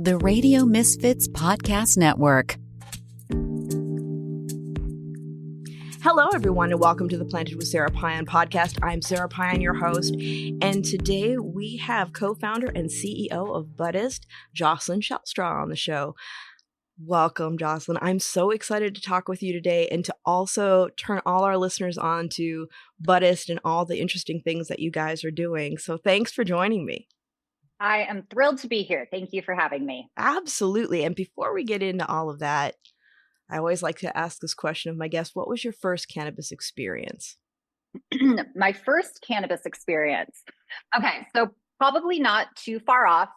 the Radio Misfits Podcast Network. Hello, everyone, and welcome to the Planted with Sara Payan podcast. I'm Sara Payan, your host, and today we have co-founder and CEO of Buddist, Jocelyn Sheltraw, on the show. Welcome, Jocelyn. I'm so excited to talk with you today and to also turn all our listeners on to Buddist and all the interesting things that you guys are doing. So thanks for joining me. I am thrilled to be here. Thank you for having me. Absolutely. And before we get into all of that, I always like to ask this question of my guests. What was your first cannabis experience? My first cannabis experience. Okay, so probably not too far off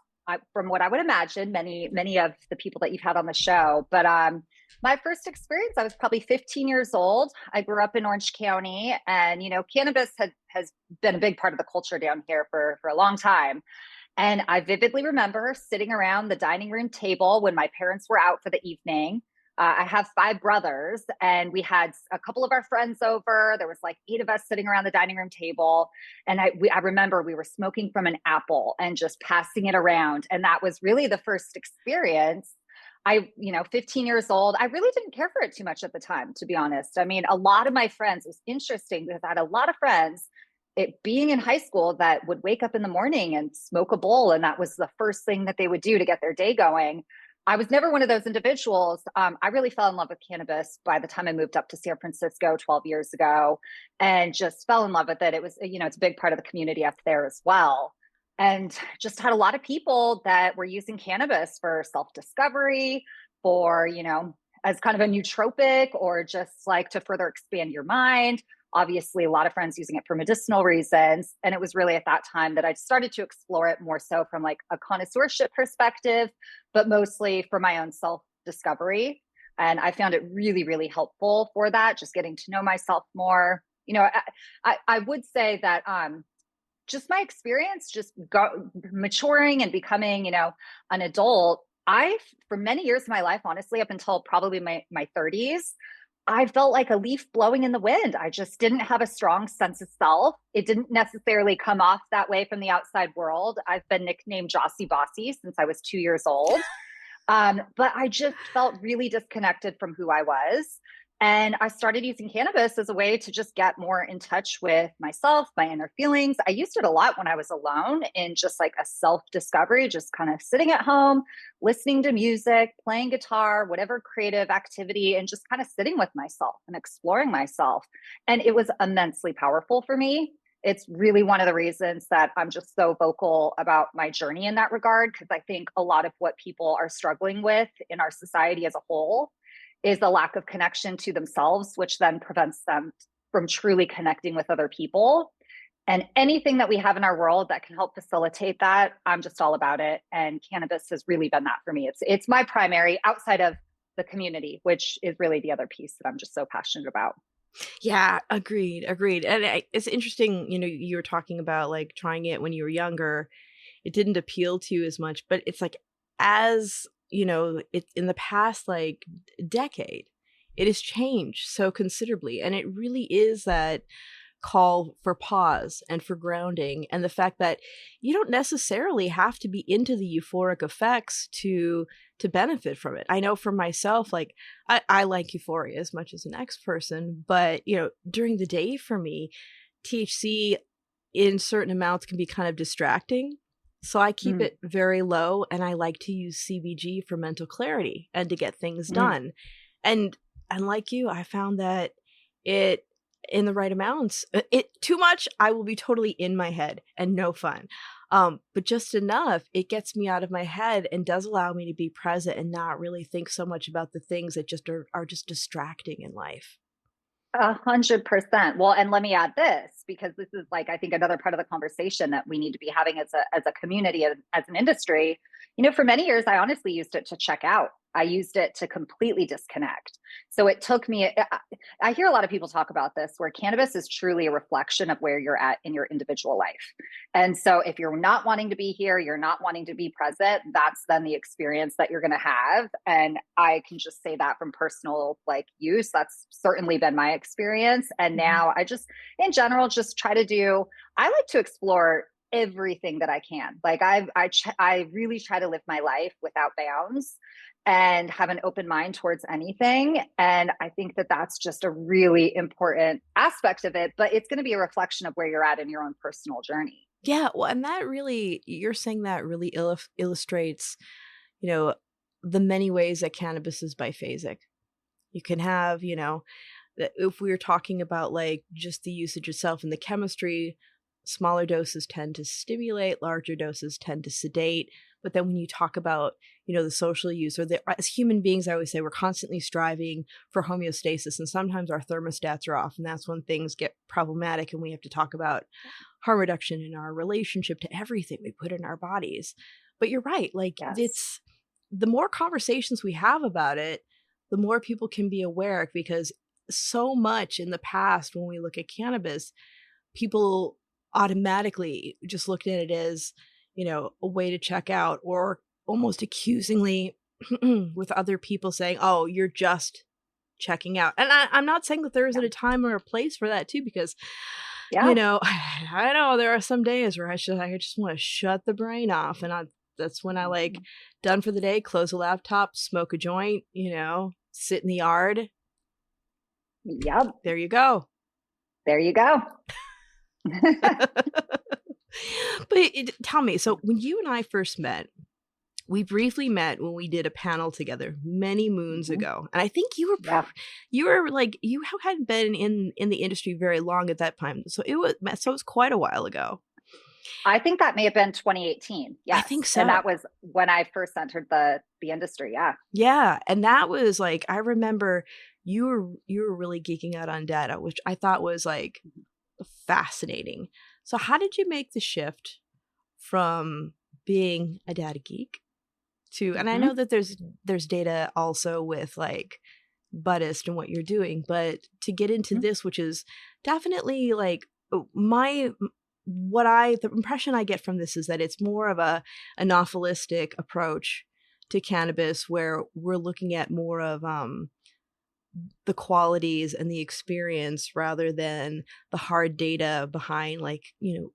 from what I would imagine many of the people that you've had on the show. But my first experience, I was probably 15 years old. I grew up in Orange County, and cannabis has been a big part of the culture down here for a long time. And I vividly remember sitting around the dining room table when my parents were out for the evening. I have 5 brothers, and we had a couple of our friends over. There was like 8 of us sitting around the dining room table. And I remember we were smoking from an apple and just passing it around. And that was really the first experience. 15 years old, I really didn't care for it too much at the time, to be honest. I mean, a lot of my friends, it was interesting because I had a lot of friends being in high school that would wake up in the morning and smoke a bowl. And that was the first thing that they would do to get their day going. I was never one of those individuals. I really fell in love with cannabis by the time I moved up to San Francisco 12 years ago, and just fell in love with it. It was, it's a big part of the community up there as well. And just had a lot of people that were using cannabis for self-discovery, for, as kind of a nootropic, or just like to further expand your mind. Obviously, a lot of friends using it for medicinal reasons. And it was really at that time that I started to explore it more so from like a connoisseurship perspective, but mostly for my own self-discovery. And I found it really, really helpful for that, just getting to know myself more. I would say that just my experience, just maturing and becoming, an adult, for many years of my life, honestly, up until probably my 30s, I felt like a leaf blowing in the wind. I just didn't have a strong sense of self. It didn't necessarily come off that way from the outside world. I've been nicknamed Jossie Bossy since I was 2 years old. But I just felt really disconnected from who I was. And I started using cannabis as a way to just get more in touch with myself, my inner feelings. I used it a lot when I was alone in just like a self-discovery, just kind of sitting at home, listening to music, playing guitar, whatever creative activity, and just kind of sitting with myself and exploring myself. And it was immensely powerful for me. It's really one of the reasons that I'm just so vocal about my journey in that regard, because I think a lot of what people are struggling with in our society as a whole is the lack of connection to themselves, which then prevents them from truly connecting with other people. And anything that we have in our world that can help facilitate that, I'm just all about it. And cannabis has really been that for me. It's my primary outside of the community, which is really the other piece that I'm just so passionate about. Yeah, agreed. And it's interesting, you were talking about like trying it when you were younger. It didn't appeal to you as much, but it's like as it in the past like decade, it has changed so considerably. And it really is that call for pause and for grounding, and the fact that you don't necessarily have to be into the euphoric effects to benefit from it. I know for myself, like I like euphoria as much as an ex person, but during the day for me, THC in certain amounts can be kind of distracting. So I keep it very low, and I like to use CBG for mental clarity and to get things done. And like you, I found that it in the right amounts, too much, I will be totally in my head and no fun. But just enough, it gets me out of my head and does allow me to be present and not really think so much about the things that just are just distracting in life. 100%. Well, and let me add this, because this is like, I think another part of the conversation that we need to be having as a community, as an industry. For many years, I honestly used it to check out. I used it to completely disconnect. So it took me, I hear a lot of people talk about this, where cannabis is truly a reflection of where you're at in your individual life. And so if you're not wanting to be here, you're not wanting to be present, that's then the experience that you're going to have. And I can just say that from personal use, that's certainly been my experience. And now I just, in general, just try to I like to explore everything that I can. Like I really try to live my life without bounds and have an open mind towards anything. And I think that that's just a really important aspect of it, but it's going to be a reflection of where you're at in your own personal journey. Yeah, well, and that really, you're saying that really illustrates, you know, the many ways that cannabis is biphasic. You can have, if we were talking about like just the usage itself and the chemistry, smaller doses tend to stimulate, larger doses tend to sedate. But then when you talk about, the social use, or as human beings, I always say we're constantly striving for homeostasis, and sometimes our thermostats are off, and that's when things get problematic, and we have to talk about harm reduction in our relationship to everything we put in our bodies. But you're right, like Yes. it's the more conversations we have about it, the more people can be aware, because so much in the past, when we look at cannabis, people automatically just looked at it as, a way to check out, or almost accusingly with other people saying, oh, you're just checking out. And I'm not saying that there isn't a time or a place for that too, because, I know there are some days where I just want to shut the brain off. And that's when I like done for the day, close the laptop, smoke a joint, sit in the yard. Yep. There you go. There you go. But tell me, so when you and I first met, we briefly met when we did a panel together many moons ago. And I think you hadn't been in the industry very long at that time. So it was quite a while ago. I think that may have been 2018. Yes. I think so. And that was when I first entered the industry. Yeah. Yeah. And that was like, I remember you were really geeking out on data, which I thought was like fascinating. So how did you make the shift from being a data geek to, and I know that there's data also with like Buddist and what you're doing, but to get into this, which is definitely like the impression I get from this is that it's more of a anophilistic approach to cannabis, where we're looking at more of the qualities and the experience rather than the hard data behind like,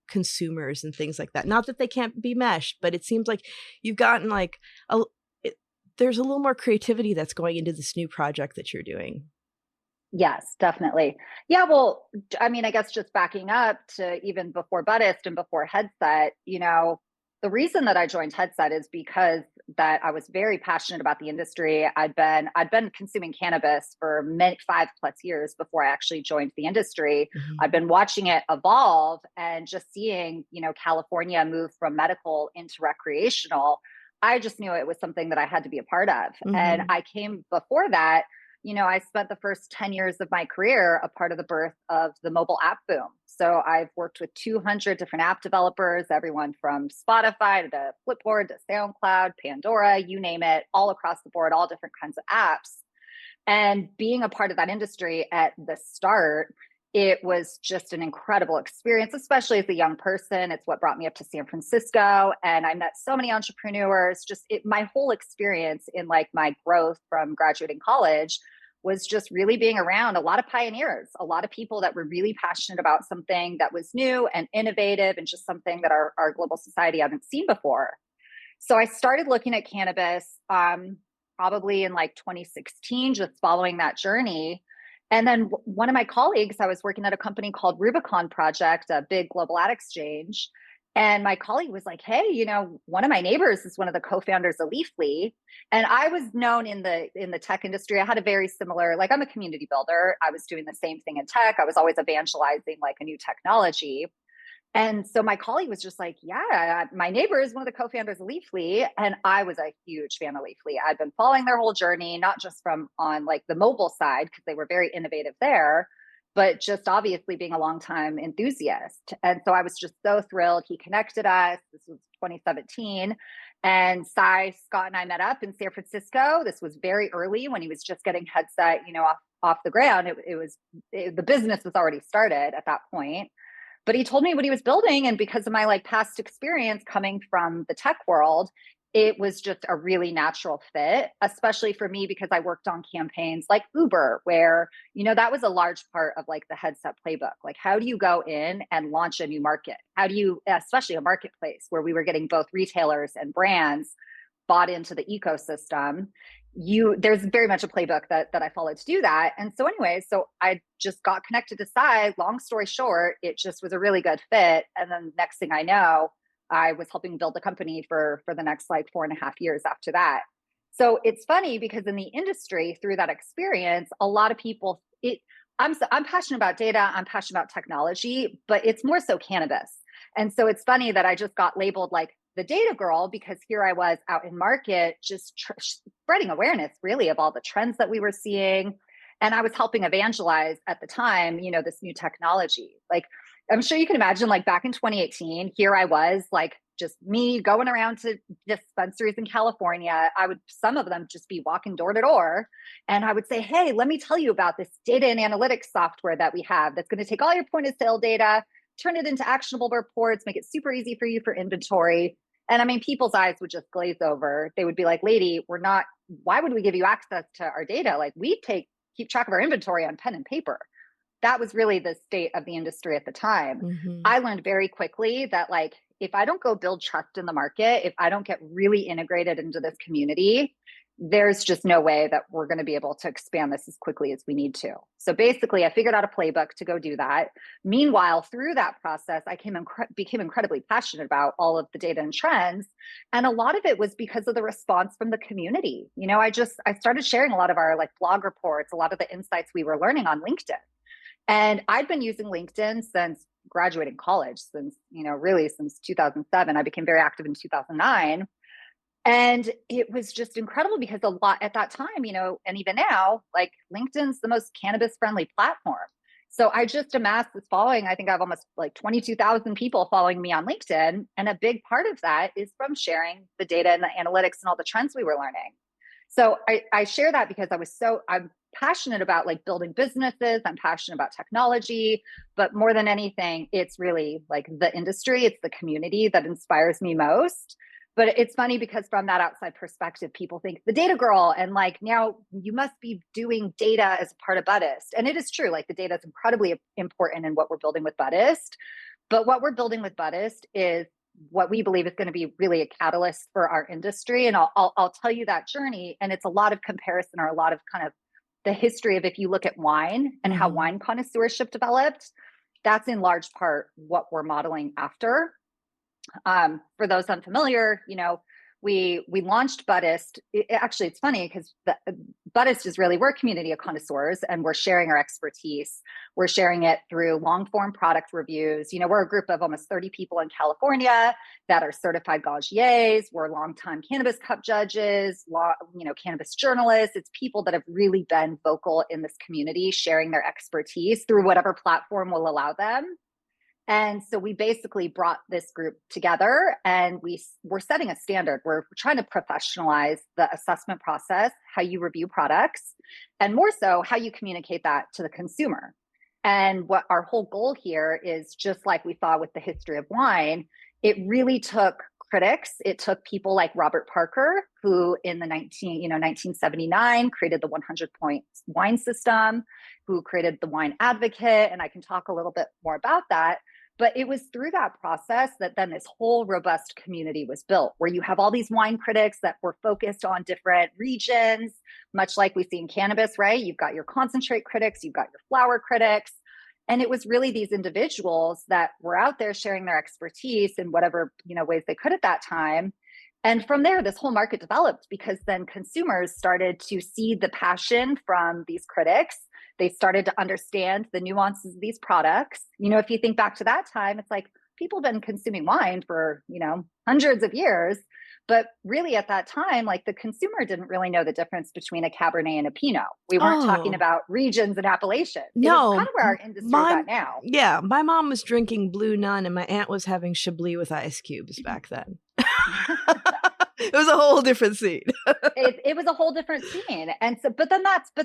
consumers and things like that. Not that they can't be meshed, but it seems like you've gotten like there's a little more creativity that's going into this new project that you're doing. Yes, definitely. Yeah. Well, I mean, I guess just backing up to even before Buddist and before Headset, the reason that I joined Headset is because that I was very passionate about the industry. I'd been consuming cannabis for 5+ years before I actually joined the industry. I've been watching it evolve and just seeing, California move from medical into recreational. I just knew it was something that I had to be a part of. And I came before that. I spent the first 10 years of my career a part of the birth of the mobile app boom. So I've worked with 200 different app developers, everyone from Spotify to Flipboard to SoundCloud, Pandora, you name it, all across the board, all different kinds of apps. And being a part of that industry at the start, it was just an incredible experience, especially as a young person. It's what brought me up to San Francisco. And I met so many entrepreneurs. My whole experience in like my growth from graduating college was just really being around a lot of pioneers, a lot of people that were really passionate about something that was new and innovative and just something that our global society hadn't seen before. So I started looking at cannabis probably in like 2016, just following that journey. And then one of my colleagues, I was working at a company called Rubicon Project, a big global ad exchange. And my colleague was like, hey, one of my neighbors is one of the co-founders of Leafly. And I was known in the tech industry. I had a very similar, like I'm a community builder. I was doing the same thing in tech. I was always evangelizing like a new technology. And so my colleague was just like, yeah, my neighbor is one of the co-founders of Leafly. And I was a huge fan of Leafly. I'd been following their whole journey, not just from on like the mobile side, because they were very innovative there, but just obviously being a longtime enthusiast. And so I was just so thrilled. He connected us. This was 2017. And Scott and I met up in San Francisco. This was very early when he was just getting Headset, off the ground. The business was already started at that point. But he told me what he was building. And because of my like past experience coming from the tech world, it was just a really natural fit, especially for me because I worked on campaigns like Uber, where, that was a large part of like the headset playbook. Like, how do you go in and launch a new market? How do you, especially a marketplace where we were getting both retailers and brands bought into the ecosystem? There's very much a playbook that I followed to do that. And so anyway, so I just got connected to Sai. Long story short, it just was a really good fit. And then next thing I know, I was helping build the company for the next like 4.5 years after that. So it's funny because in the industry, through that experience, a lot of people, I'm passionate about data, I'm passionate about technology, but it's more so cannabis. And so it's funny that I just got labeled like the data girl because here I was out in market, just spreading awareness really of all the trends that we were seeing. And I was helping evangelize at the time, this new technology. Like, I'm sure you can imagine, like back in 2018, here I was, like just me going around to dispensaries in California. Some of them just be walking door to door. And I would say, hey, let me tell you about this data and analytics software that we have that's going to take all your point of sale data, turn it into actionable reports, make it super easy for you for inventory. And I mean, people's eyes would just glaze over. They would be like, lady, why would we give you access to our data? Like keep track of our inventory on pen and paper. That was really the state of the industry at the time. Mm-hmm. I learned very quickly that like, if I don't go build trust in the market, if I don't get really integrated into this community, there's just no way that we're going to be able to expand this as quickly as we need to. So basically, I figured out a playbook to go do that. Meanwhile, through that process, I became incredibly passionate about all of the data and trends. And a lot of it was because of the response from the community. I started sharing a lot of our like blog reports, a lot of the insights we were learning on LinkedIn. And I'd been using LinkedIn since graduating college, since 2007. I became very active in 2009. And it was just incredible because a lot at that time, and even now, like LinkedIn's the most cannabis friendly platform. So I just amassed this following. I think I have almost like 22,000 people following me on LinkedIn. And a big part of that is from sharing the data and the analytics and all the trends we were learning. So I share that because I'm passionate about like building businesses. I'm passionate about technology, but more than anything, it's really like the industry, it's the community that inspires me most. But it's funny because from that outside perspective, people think the data girl and like now you must be doing data as part of Buddist. And it is true, like the data is incredibly important in what we're building with Buddist. But what we're building with Buddist is what we believe is going to be really a catalyst for our industry. And I'll tell you that journey. And it's a lot of comparison or a lot of kind of the history of, if you look at wine and how wine connoisseurship developed, that's in large part what we're modeling after. For those unfamiliar, we launched Buddist. Actually, it's funny because Buddist is really, we're a community of connoisseurs and we're sharing our expertise. We're sharing it through long form product reviews. We're a group of almost 30 people in California that are certified gaugiers. We're longtime cannabis cup judges, cannabis journalists. It's people that have really been vocal in this community, sharing their expertise through whatever platform will allow them. And so we basically brought this group together and we're setting a standard. We're trying to professionalize the assessment process, how you review products, and more so how you communicate that to the consumer. And what our whole goal here is, just like we saw with the history of wine, it really took critics. It took people like Robert Parker, who in the 1979 created the 100-point wine system, who created the Wine Advocate. And I can talk a little bit more about that. But it was through that process that then this whole robust community was built, where you have all these wine critics that were focused on different regions, much like we see in cannabis, right? You've got your concentrate critics, you've got your flower critics. And it was really these individuals that were out there sharing their expertise in whatever ways they could at that time. And from there, this whole market developed because then consumers started to see the passion from these critics. They started to understand the nuances of these products. If you think back to that time, it's like people have been consuming wine for, hundreds of years. But really at that time, like the consumer didn't really know the difference between a Cabernet and a Pinot. We weren't talking about regions and appellations. No. It was kind of where our industry is at now. Yeah. My mom was drinking Blue Nun and my aunt was having Chablis with ice cubes back then. It was a whole different scene. It was a whole different scene. And so, but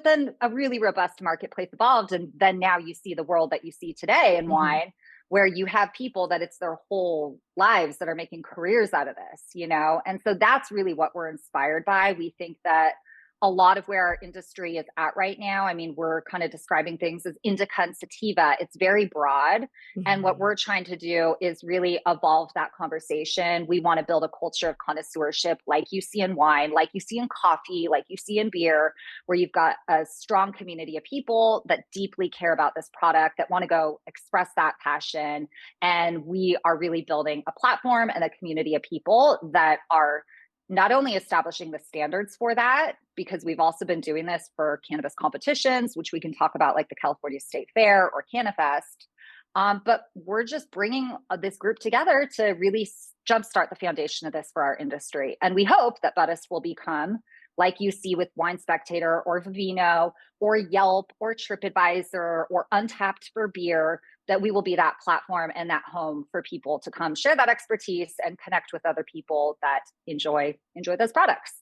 then a really robust marketplace evolved. And then now you see the world that you see today in wine, where you have people that it's their whole lives that are making careers out of this, And so that's really what we're inspired by. We think that a lot of where our industry is at right now, I mean, we're kind of describing things as indica and sativa. It's very broad. Mm-hmm. And what we're trying to do is really evolve that conversation. We want to build a culture of connoisseurship like you see in wine, like you see in coffee, like you see in beer, where you've got a strong community of people that deeply care about this product, that want to go express that passion. And we are really building a platform and a community of people that are not only establishing the standards for that, because we've also been doing this for cannabis competitions, which we can talk about, like the California State Fair or CannaFest, but we're just bringing this group together to really jumpstart the foundation of this for our industry. And we hope that Buddist will become, like you see with Wine Spectator or Vivino or Yelp or TripAdvisor or Untapped for beer, that we will be that platform and that home for people to come share that expertise and connect with other people that enjoy those products.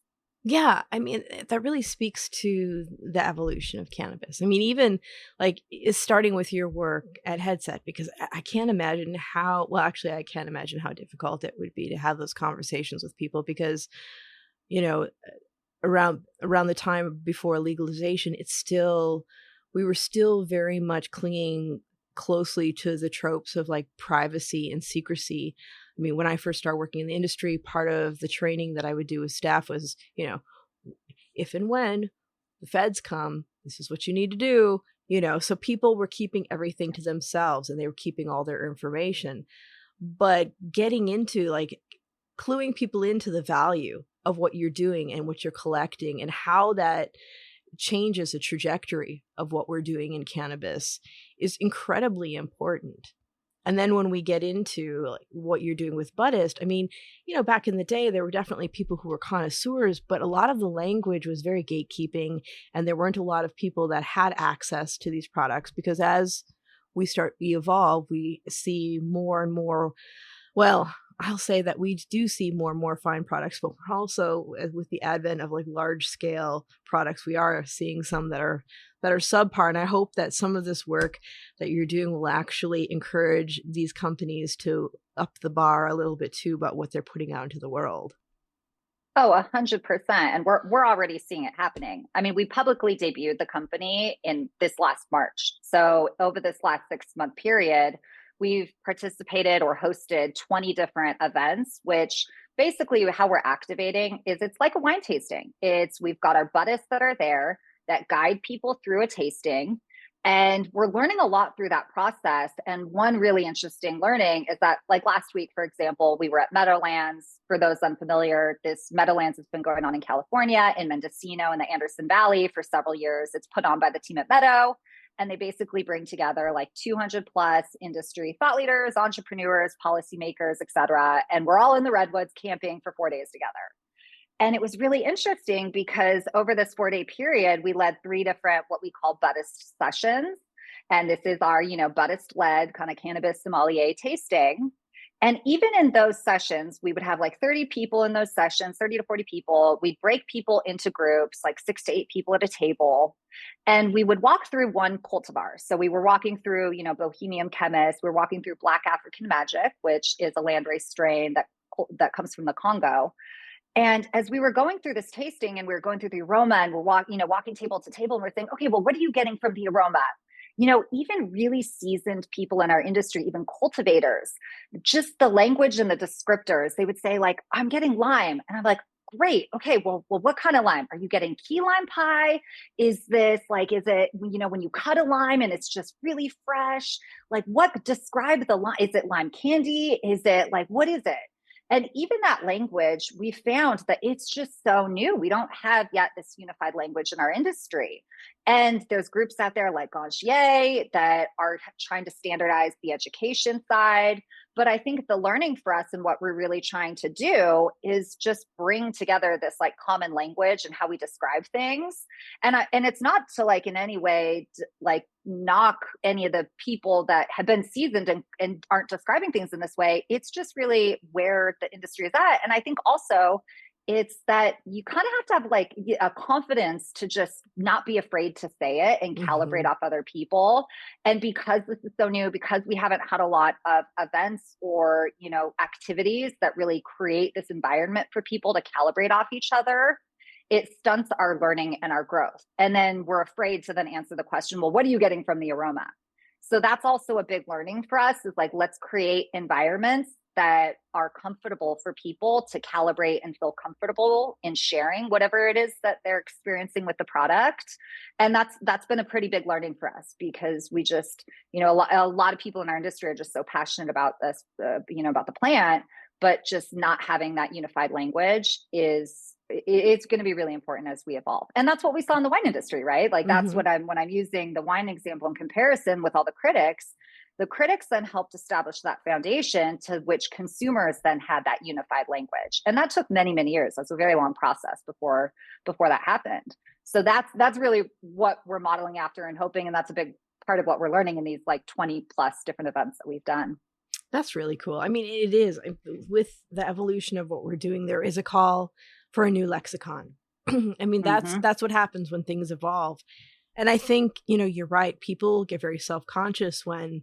Yeah, I mean, that really speaks to the evolution of cannabis. I mean, even like starting with your work at Headset, because I can't imagine I can't imagine how difficult it would be to have those conversations with people, because, around the time before legalization, we were still very much clinging closely to the tropes of like privacy and secrecy. I mean, when I first started working in the industry, part of the training that I would do with staff was, if and when the feds come, this is what you need to do, so people were keeping everything to themselves and they were keeping all their information. But getting into like cluing people into the value of what you're doing and what you're collecting and how that changes the trajectory of what we're doing in cannabis is incredibly important. And then when we get into like what you're doing with Buddist, I mean, back in the day, there were definitely people who were connoisseurs, but a lot of the language was very gatekeeping, and there weren't a lot of people that had access to these products, because as we evolve, we see more and more, well, I'll say that we do see more and more fine products, but we're also, with the advent of like large scale products, we are seeing some that are subpar. And I hope that some of this work that you're doing will actually encourage these companies to up the bar a little bit too about what they're putting out into the world. Oh, 100%. And we're already seeing it happening. I mean, we publicly debuted the company in this last March. So over this last 6-month period, we've participated or hosted 20 different events, which basically how we're activating is it's like a wine tasting. We've got our Buddists that are there that guide people through a tasting. And we're learning a lot through that process. And one really interesting learning is that, like last week, for example, we were at Meadowlands. For those unfamiliar, this Meadowlands has been going on in California, in Mendocino, in the Anderson Valley for several years. It's put on by the team at Meadow. And they basically bring together like 200 plus industry thought leaders, entrepreneurs, policymakers, et cetera. And we're all in the Redwoods camping for 4 days together. And it was really interesting because over this 4-day period, we led 3 different, what we call Buddist sessions. And this is our, Buddist led kind of cannabis sommelier tasting. And even in those sessions, we would have like 30 people in those sessions, 30 to 40 people. We'd break people into groups, like 6 to 8 people at a table. And we would walk through one cultivar. So we were walking through, Bohemian Chemist. We're walking through Black African Magic, which is a landrace strain that comes from the Congo. And as we were going through this tasting and we were going through the aroma and we're walking table to table, and we're saying, okay, well, what are you getting from the aroma? Even really seasoned people in our industry, even cultivators, just the language and the descriptors, they would say like, I'm getting lime. And I'm like, great. Okay. Well, what kind of lime? Are you getting key lime pie? Is it, when you cut a lime and it's just really fresh, like describe the lime? Is it lime candy? Is it like, what is it? And even that language, we found that it's just so new. We don't have yet this unified language in our industry. And there's groups out there like Gangier that are trying to standardize the education side. But I think the learning for us and what we're really trying to do is just bring together this like common language and how we describe things. And it's not to like in any way like knock any of the people that have been seasoned and aren't describing things in this way. It's just really where the industry is at. And I think also it's that you kind of have to have like a confidence to just not be afraid to say it and calibrate off other people. And because this is so new, because we haven't had a lot of events or, activities that really create this environment for people to calibrate off each other, it stunts our learning and our growth. And then we're afraid to then answer the question, well, what are you getting from the aroma? So that's also a big learning for us, is like, let's create environments that are comfortable for people to calibrate and feel comfortable in sharing whatever it is that they're experiencing with the product. And that's been a pretty big learning for us, because we just, a lot of people in our industry are just so passionate about this, about the plant, but just not having that unified language it's going to be really important as we evolve. And that's what we saw in the wine industry, right? Like that's what when I'm using the wine example in comparison with all the critics then helped establish that foundation to which consumers then had that unified language. And that took many, many years. That's a very long process before that happened. So that's really what we're modeling after and hoping. And that's a big part of what we're learning in these like 20 plus different events that we've done. That's really cool. I mean, it is, with the evolution of what we're doing, there is a call for a new lexicon. I mean, that's what happens when things evolve. And I think, you're right. People get very self-conscious when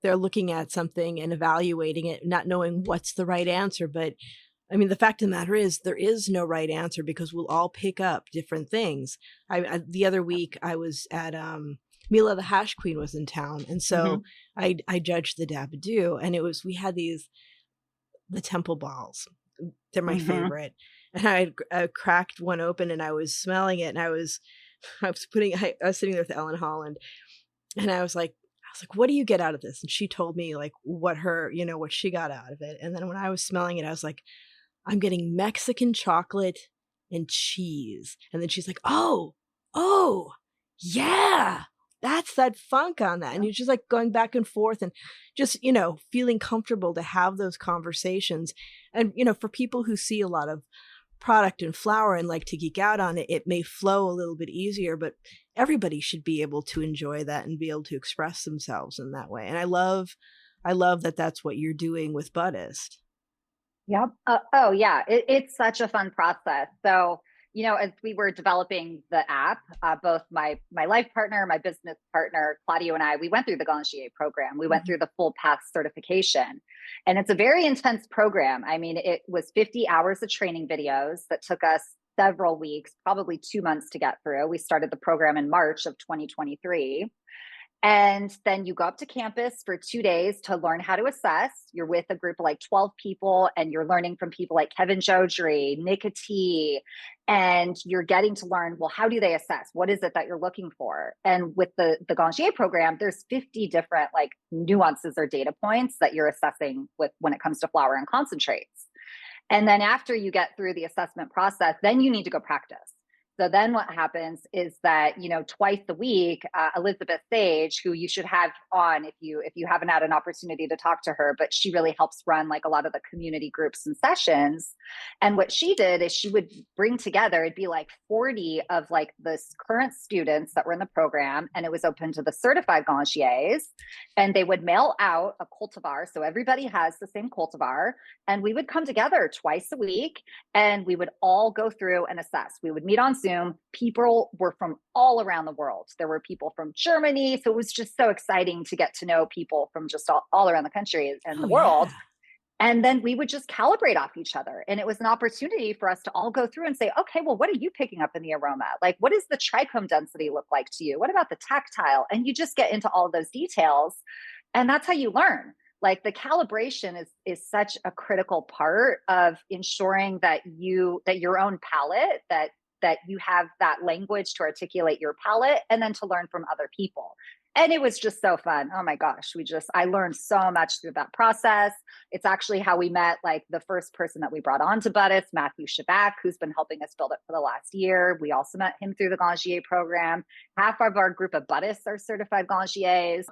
they're looking at something and evaluating it, not knowing what's the right answer. But I mean, the fact of the matter is there is no right answer, because we'll all pick up different things. The other week I was at, Mila the Hash Queen was in town. And so I judged the Dabadoo, and we had the temple balls. They're my favorite. And I cracked one open and I was smelling it, and I was sitting there with Ellen Holland, and I was like, what do you get out of this? And she told me like what she got out of it. And then when I was smelling it, I was like, I'm getting Mexican chocolate and cheese. And then she's like, oh, yeah, that's that funk on that. And you're just like going back and forth and just, feeling comfortable to have those conversations. And, for people who see a lot of product and flower and like to geek out on it, it may flow a little bit easier, but everybody should be able to enjoy that and be able to express themselves in that way. And I love that that's what you're doing with Buddist. Yep. Oh yeah. It's such a fun process. So, as we were developing the app, both my life partner, my business partner, Claudio, and I, we went through the Gangier program. We went through the full path certification, and it's a very intense program. I mean, it was 50 hours of training videos that took us several weeks, probably 2 months to get through. We started the program in March of 2023. And then you go up to campus for 2 days to learn how to assess. You're with a group of like 12 people, and you're learning from people like Kevin Jodry, Nick T, and you're getting to learn, well, how do they assess? What is it that you're looking for? And with the Gangier program, there's 50 different like nuances or data points that you're assessing with when it comes to flower and concentrates. And then after you get through the assessment process, then you need to go practice. So then what happens is that, twice a week, Elizabeth Sage, who you should have on if you haven't had an opportunity to talk to her, but she really helps run like a lot of the community groups and sessions. And what she did is she would bring together, it'd be like 40 of like the current students that were in the program, and it was open to the certified Gangiers, and they would mail out a cultivar. So everybody has the same cultivar, and we would come together twice a week, and we would all go through and assess. We would meet on Zoom. People were from all around the world. There were people from Germany. So it was just so exciting to get to know people from just all around the country and the world. Yeah. And then we would just calibrate off each other. And it was an opportunity for us to all go through and say, okay, well, what are you picking up in the aroma? Like, what does the trichome density look like to you? What about the tactile? And you just get into all of those details. And that's how you learn. Like the calibration is such a critical part of ensuring that your own palate, that you have that language to articulate your palate and then to learn from other people. And it was just so fun. Oh my gosh. I learned so much through that process. It's actually how we met like the first person that we brought on to Buddist, Matthew Shabak, who's been helping us build it for the last year. We also met him through the Gangier program. Half of our group of Buddists are certified Gangiers.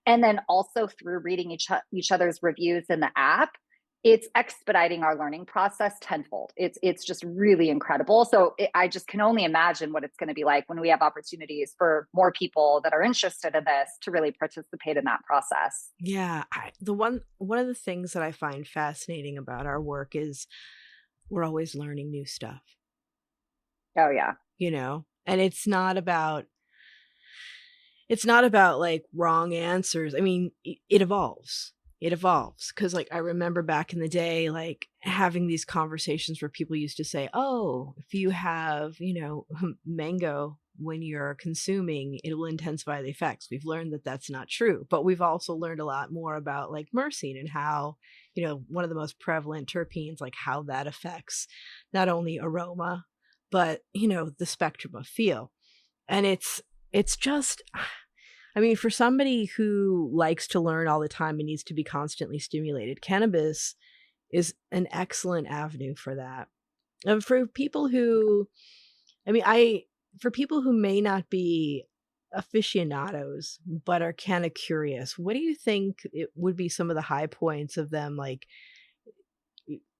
And then also through reading each other's reviews in the app, it's expediting our learning process tenfold. It's just really incredible. So I just can only imagine what it's going to be like when we have opportunities for more people that are interested in this to really participate in that process. Yeah. One of the things that I find fascinating about our work is we're always learning new stuff. Oh yeah. And it's not about like wrong answers. I mean, it evolves. Because like I remember back in the day, like having these conversations where people used to say, oh, if you have, mango when you're consuming, it will intensify the effects. We've learned that that's not true, but we've also learned a lot more about like myrcene and how, one of the most prevalent terpenes, like how that affects not only aroma, but, the spectrum of feel. And it's just, I mean, for somebody who likes to learn all the time and needs to be constantly stimulated, cannabis is an excellent avenue for that. And for people who, for people who may not be aficionados, but are kind of curious, what do you think it would be some of the high points of them, like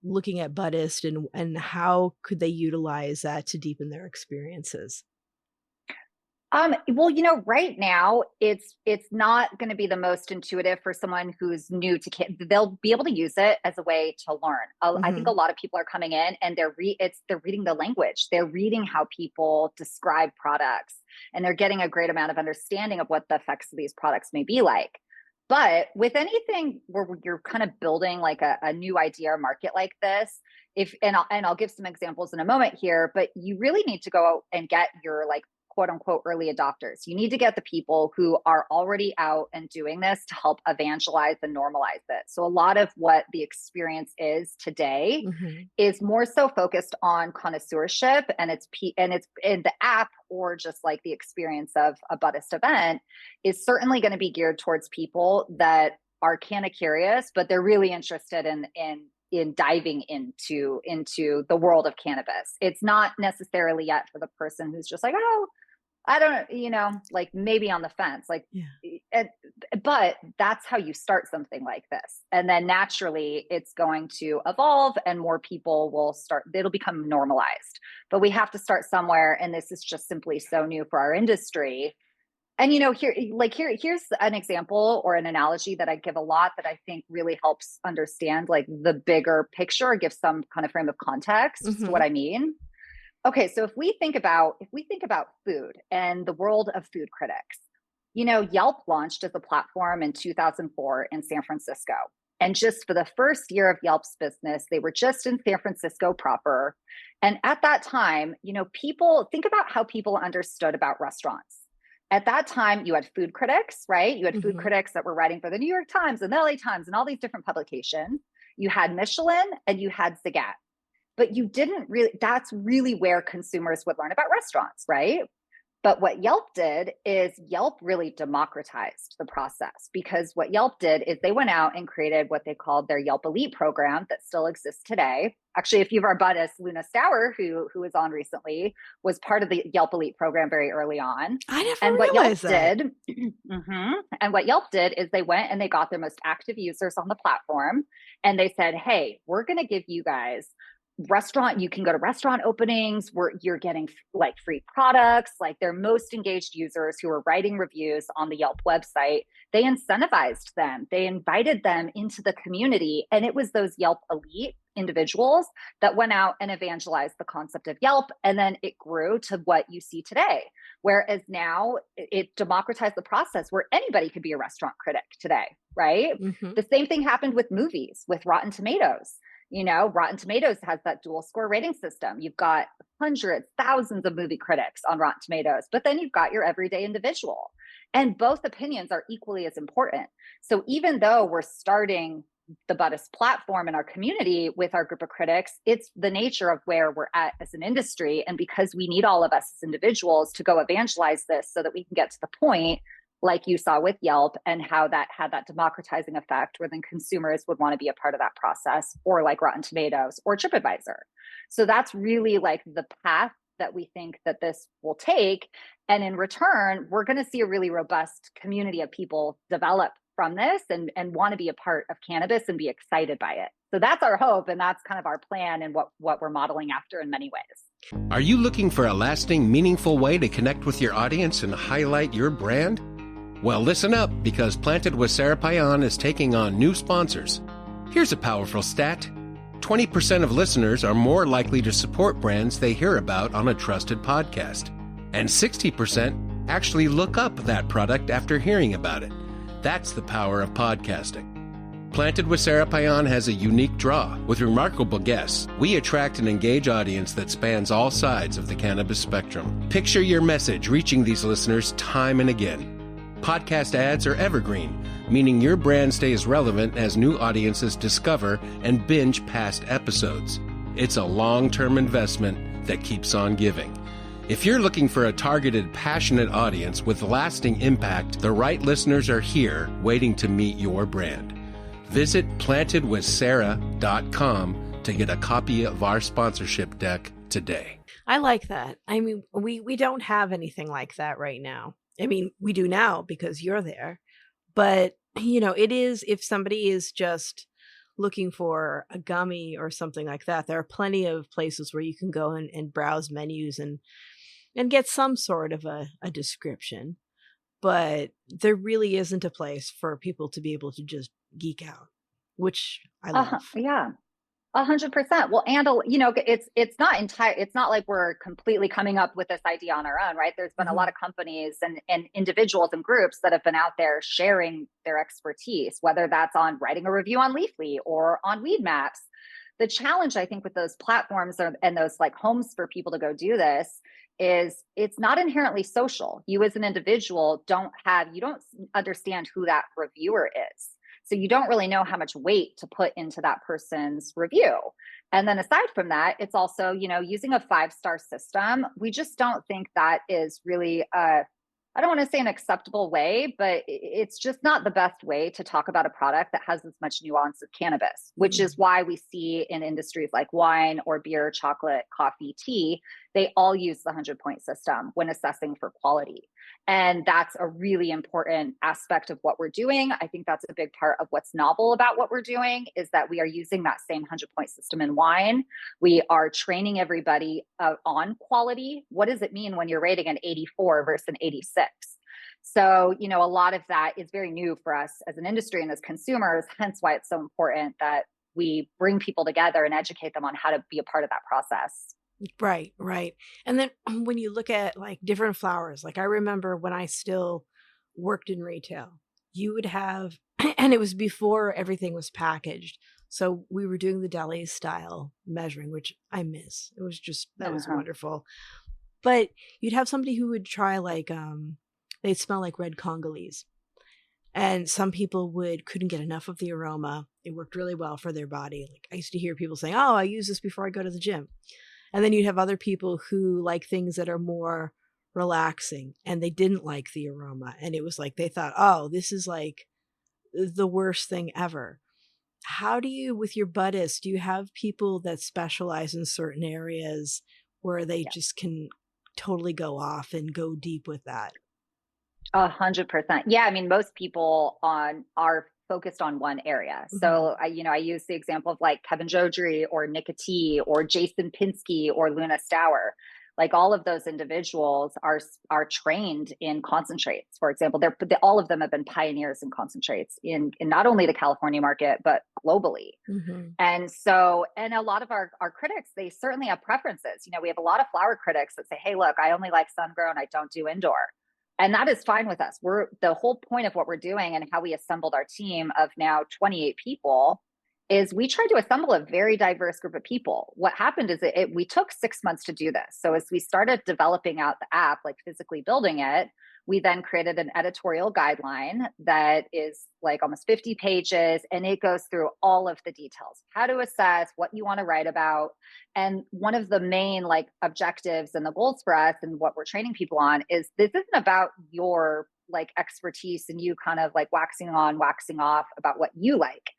looking at Buddist and how could they utilize that to deepen their experiences? Well, right now it's not going to be the most intuitive for someone who's new to they'll be able to use it as a way to learn. I think a lot of people are coming in and they're reading the language. They're reading how people describe products, and they're getting a great amount of understanding of what the effects of these products may be like. But with anything where you're kind of building like a new idea or market like this, and I'll give some examples in a moment here, but you really need to go out and get your like quote unquote early adopters. You need to get the people who are already out and doing this to help evangelize and normalize it. So a lot of what the experience is today is more so focused on connoisseurship, and it's in the app, or just like the experience of a Buddhist event is certainly going to be geared towards people that are kind of curious, but they're really interested in diving into the world of cannabis. It's not necessarily yet for the person who's just like, oh, I don't, like maybe on the fence, like, but that's how you start something like this. And then naturally it's going to evolve and more people will it'll become normalized, but we have to start somewhere. And this is just simply so new for our industry. And, here's an example or an analogy that I give a lot that I think really helps understand like the bigger picture or give some kind of frame of context to what I mean. Okay, so if we think about food and the world of food critics, Yelp launched as a platform in 2004 in San Francisco. And just for the first year of Yelp's business, they were just in San Francisco proper. And at that time, people think about how people understood about restaurants. At that time, you had food critics, right? You had food critics that were writing for the New York Times and the LA Times and all these different publications. You had Michelin and you had Zagat. But you didn't really, that's really where consumers would learn about restaurants, right? But what Yelp did is Yelp really democratized the process, because what Yelp did is they went out and created what they called their Yelp Elite program that still exists today. Actually, a few of our Buddhists, Luna Stour, who was on recently, was part of the Yelp Elite program very early on. I never realized that. And what Yelp did is they went and they got their most active users on the platform. And they said, hey, we're going to give you guys you can go to restaurant openings where you're getting like free products, like their most engaged users who are writing reviews on the Yelp website. They incentivized them. They invited them into the community. And it was those Yelp Elite individuals that went out and evangelized the concept of Yelp. And then it grew to what you see today. Whereas now it democratized the process where anybody could be a restaurant critic today, right? The same thing happened with movies, with Rotten Tomatoes. Rotten Tomatoes has that dual score rating system. You've got hundreds, thousands of movie critics on Rotten Tomatoes, but then you've got your everyday individual. And both opinions are equally as important. So even though we're starting the Buddhist platform in our community with our group of critics, it's the nature of where we're at as an industry. And because we need all of us as individuals to go evangelize this so that we can get to the point like you saw with Yelp, and how that had that democratizing effect where then consumers would want to be a part of that process, or like Rotten Tomatoes or TripAdvisor. So that's really like the path that we think that this will take. And in return, we're going to see a really robust community of people develop from this and want to be a part of cannabis and be excited by it. So that's our hope. And that's kind of our plan and what we're modeling after in many ways. Are you looking for a lasting, meaningful way to connect with your audience and highlight your brand? Well, listen up, because Planted with Sara Payan is taking on new sponsors. Here's a powerful stat. 20% of listeners are more likely to support brands they hear about on a trusted podcast. And 60% actually look up that product after hearing about it. That's the power of podcasting. Planted with Sara Payan has a unique draw. With remarkable guests, we attract and engage audience that spans all sides of the cannabis spectrum. Picture your message reaching these listeners time and again. Podcast ads are evergreen, meaning your brand stays relevant as new audiences discover and binge past episodes. It's a long-term investment that keeps on giving. If you're looking for a targeted, passionate audience with lasting impact, the right listeners are here waiting to meet your brand. Visit plantedwithsara.com to get a copy of our sponsorship deck today. I like that. I mean, we don't have anything like that right now. I mean, we do now because you're there. But, it is, if somebody is just looking for a gummy or something like that, there are plenty of places where you can go and browse menus and get some sort of a description. But there really isn't a place for people to be able to just geek out, which I love. Yeah, 100%. Well, and it's not like we're completely coming up with this idea on our own, right? There's been a lot of companies and individuals and groups that have been out there sharing their expertise, whether that's on writing a review on Leafly or on Weed Maps. The challenge, I think, with those platforms and those like homes for people to go do this is it's not inherently social. You as an individual don't understand who that reviewer is. So you don't really know how much weight to put into that person's review. And then aside from that, it's also, using a 5-star system. We just don't think that is really I don't want to say an acceptable way, but it's just not the best way to talk about a product that has as much nuance of cannabis, which is why we see in industries like wine or beer, chocolate, coffee, tea, they all use the 100-point system when assessing for quality. And that's a really important aspect of what we're doing. I think that's a big part of what's novel about what we're doing is that we are using that same 100-point system in wine. We are training everybody on quality. What does it mean when you're rating an 84 versus an 86? So, a lot of that is very new for us as an industry and as consumers, hence why it's so important that we bring people together and educate them on how to be a part of that process. Right. And then when you look at like different flowers, like I remember when I still worked in retail, you would have, and it was before everything was packaged. So we were doing the deli style measuring, which I miss. It was just, that was wonderful. But you'd have somebody who would try like, they'd smell like red Congolese. And some people couldn't get enough of the aroma. It worked really well for their body. Like I used to hear people saying, oh, I use this before I go to the gym. And then you'd have other people who like things that are more relaxing and they didn't like the aroma. And it was like, they thought, oh, this is like the worst thing ever. How do you, with your Buddist, do you have people that specialize in certain areas where they just can totally go off and go deep with that? 100%. Yeah. I mean, most people are focused on one area. So I use the example of like Kevin Jodrey or Nicotee or Jason Pinsky or Luna Stour. Like all of those individuals are trained in concentrates. For example, all of them have been pioneers in concentrates in not only the California market, but globally. And a lot of our critics, they certainly have preferences. We have a lot of flower critics that say, hey, look, I only like sun grown. I don't do indoor. And that is fine with us. The whole point of what we're doing and how we assembled our team of now 28 people is we tried to assemble a very diverse group of people. What happened is we took 6 months to do this. So as we started developing out the app, like physically building it, we then created an editorial guideline that is like almost 50 pages, and it goes through all of the details, how to assess, what you want to write about. And one of the main like objectives and the goals for us and what we're training people on is this isn't about your like expertise and you kind of like waxing on, waxing off about what you like.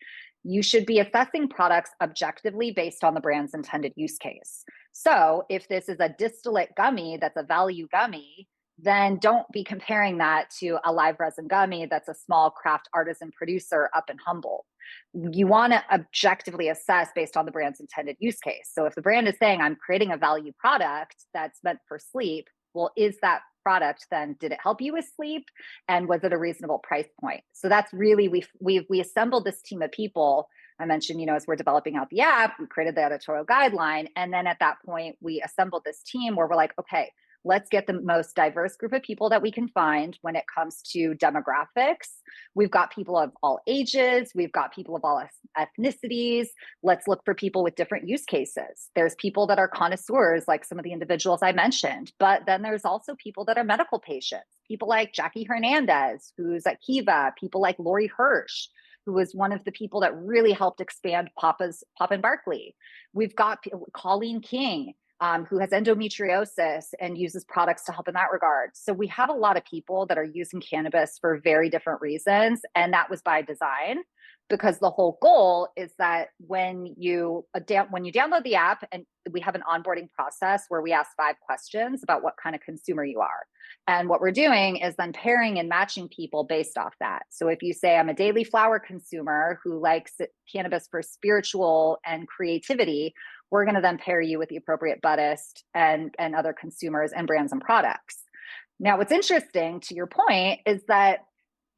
You should be assessing products objectively based on the brand's intended use case. So if this is a distillate gummy that's a value gummy, then don't be comparing that to a live resin gummy that's a small craft artisan producer up in Humboldt. You want to objectively assess based on the brand's intended use case. So if the brand is saying, I'm creating a value product that's meant for sleep, well, is that product then, did it help you with sleep? And was it a reasonable price point? So that's really, we assembled this team of people I mentioned, as we're developing out the app, we created the editorial guideline. And then at that point, we assembled this team where we're like, okay, let's get the most diverse group of people that we can find when it comes to demographics. We've got people of all ages. We've got people of all ethnicities. Let's look for people with different use cases. There's people that are connoisseurs, like some of the individuals I mentioned, but then there's also people that are medical patients, people like Jackie Hernandez, who's at Kiva, people like Lori Hirsch, who was one of the people that really helped expand Pop and Barkley. We've got Colleen King, who has endometriosis and uses products to help in that regard. So we have a lot of people that are using cannabis for very different reasons. And that was by design, because the whole goal is that when you download the app, and we have an onboarding process where we ask 5 questions about what kind of consumer you are. And what we're doing is then pairing and matching people based off that. So if you say, I'm a daily flower consumer who likes cannabis for spiritual and creativity, we're going to then pair you with the appropriate Buddhist and other consumers and brands and products. Now, what's interesting to your point is that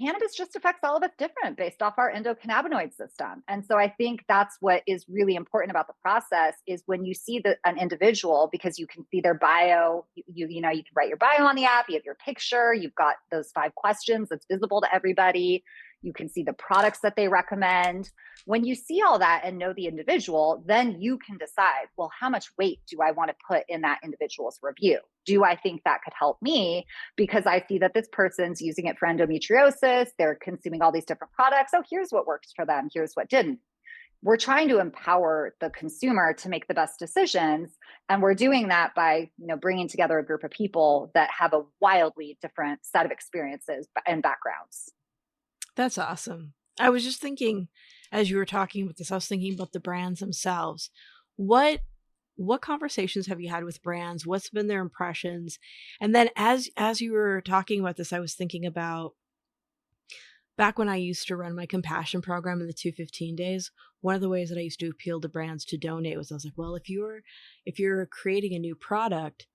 cannabis just affects all of us different based off our endocannabinoid system. And so I think that's what is really important about the process is when you see an individual, because you can see their bio, you can write your bio on the app, you have your picture, you've got those 5 questions that's visible to everybody. You can see the products that they recommend. When you see all that and know the individual, then you can decide, well, how much weight do I want to put in that individual's review? Do I think that could help me? Because I see that this person's using it for endometriosis. They're consuming all these different products. Oh, here's what works for them. Here's what didn't. We're trying to empower the consumer to make the best decisions. And we're doing that by, bringing together a group of people that have a wildly different set of experiences and backgrounds. That's awesome. I was just thinking, as you were talking about this, I was thinking about the brands themselves. What conversations have you had with brands? What's been their impressions? And then as you were talking about this, I was thinking about back when I used to run my compassion program in the 215 days, one of the ways that I used to appeal to brands to donate was I was like, well, if you're creating a new product,